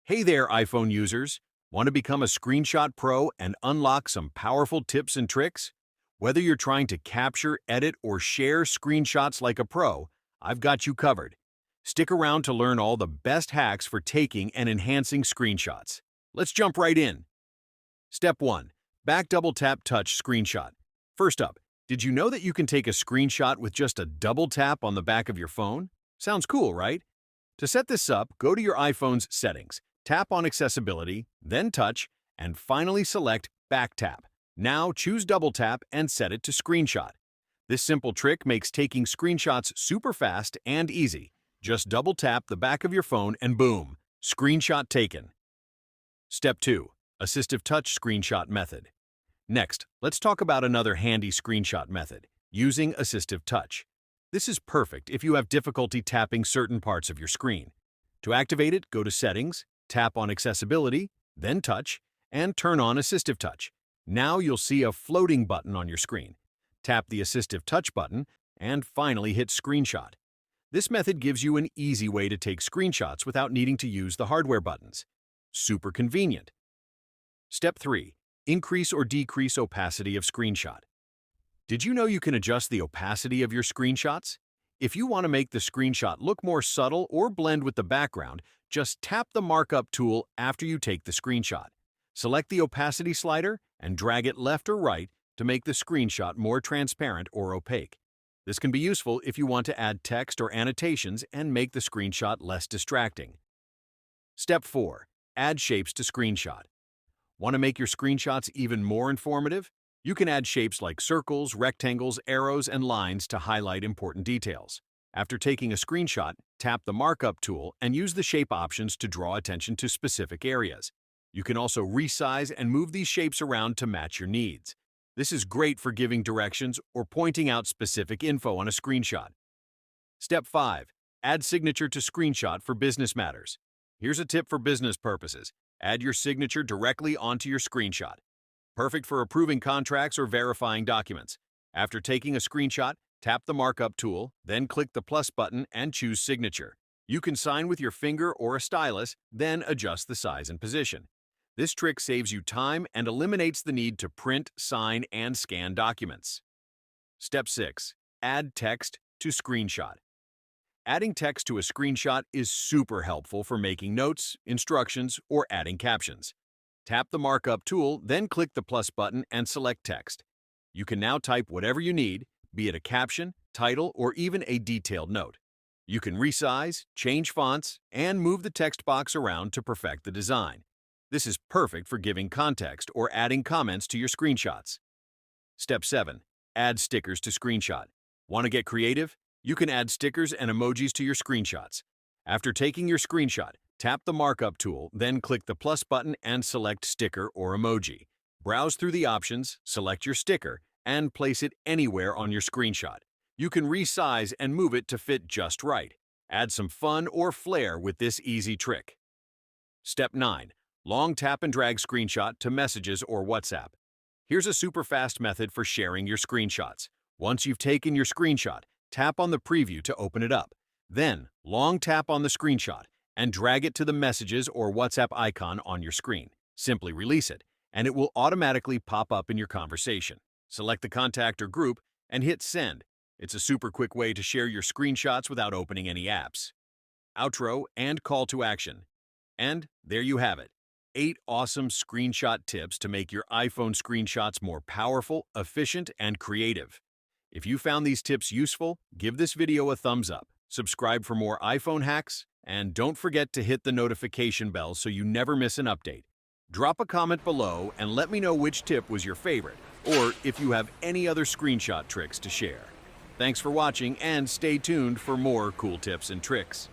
Hey there, iPhone users! Want to become a screenshot pro and unlock some powerful tips and tricks? Whether you're trying to capture, edit, or share screenshots like a pro, I've got you covered. Stick around to learn all the best hacks for taking and enhancing screenshots. Let's jump right in. Step 1. Back double tap touch screenshot. First up, did you know that you can take a screenshot with just a double tap on the back of your phone? Sounds cool, right? To set this up, go to your iPhone's settings, tap on accessibility, then touch, and finally select back tap. Now choose double tap and set it to screenshot. This simple trick makes taking screenshots super fast and easy. Just double tap the back of your phone and boom, screenshot taken. Step 2. Assistive touch screenshot method. Next, let's talk about another handy screenshot method, using assistive touch. This is perfect if you have difficulty tapping certain parts of your screen. To activate it, go to Settings, tap on Accessibility, then Touch, and turn on Assistive Touch. Now you'll see a floating button on your screen. Tap the Assistive Touch button, and finally hit Screenshot. This method gives you an easy way to take screenshots without needing to use the hardware buttons. Super convenient. Step 3. Increase or decrease opacity of screenshot. Did you know you can adjust the opacity of your screenshots? If you want to make the screenshot look more subtle or blend with the background, just tap the markup tool after you take the screenshot. Select the opacity slider and drag it left or right to make the screenshot more transparent or opaque. This can be useful if you want to add text or annotations and make the screenshot less distracting. Step 4. Add shapes to screenshot. Want to make your screenshots even more informative? You can add shapes like circles, rectangles, arrows, and lines to highlight important details. After taking a screenshot, tap the markup tool and use the shape options to draw attention to specific areas. You can also resize and move these shapes around to match your needs. This is great for giving directions or pointing out specific info on a screenshot. Step 5. Add signature to screenshot for business matters. Here's a tip for business purposes. Add your signature directly onto your screenshot. Perfect for approving contracts or verifying documents. After taking a screenshot, tap the markup tool, then click the plus button and choose Signature. You can sign with your finger or a stylus, then adjust the size and position. This trick saves you time and eliminates the need to print, sign, and scan documents. Step 6. Add text to screenshot. Adding text to a screenshot is super helpful for making notes, instructions, or adding captions. Tap the markup tool, then click the plus button and select text. You can now type whatever you need, be it a caption, title, or even a detailed note. You can resize, change fonts, and move the text box around to perfect the design. This is perfect for giving context or adding comments to your screenshots. Step 7. Add stickers to screenshot. Want to get creative? You can add stickers and emojis to your screenshots. After taking your screenshot, tap the markup tool, then click the plus button and select sticker or emoji. Browse through the options, select your sticker, and place it anywhere on your screenshot. You can resize and move it to fit just right. Add some fun or flair with this easy trick. Step 9. Long tap and drag screenshot to messages or WhatsApp. Here's a super fast method for sharing your screenshots. Once you've taken your screenshot, tap on the preview to open it up. Then, long tap on the screenshot and drag it to the messages or WhatsApp icon on your screen. Simply release it, and it will automatically pop up in your conversation. Select the contact or group and hit send. It's a super quick way to share your screenshots without opening any apps. Outro and call to action. And there you have it. 8 awesome screenshot tips to make your iPhone screenshots more powerful, efficient, and creative. If you found these tips useful, give this video a thumbs up, subscribe for more iPhone hacks, and don't forget to hit the notification bell so you never miss an update. Drop a comment below and let me know which tip was your favorite, or if you have any other screenshot tricks to share. Thanks for watching and stay tuned for more cool tips and tricks.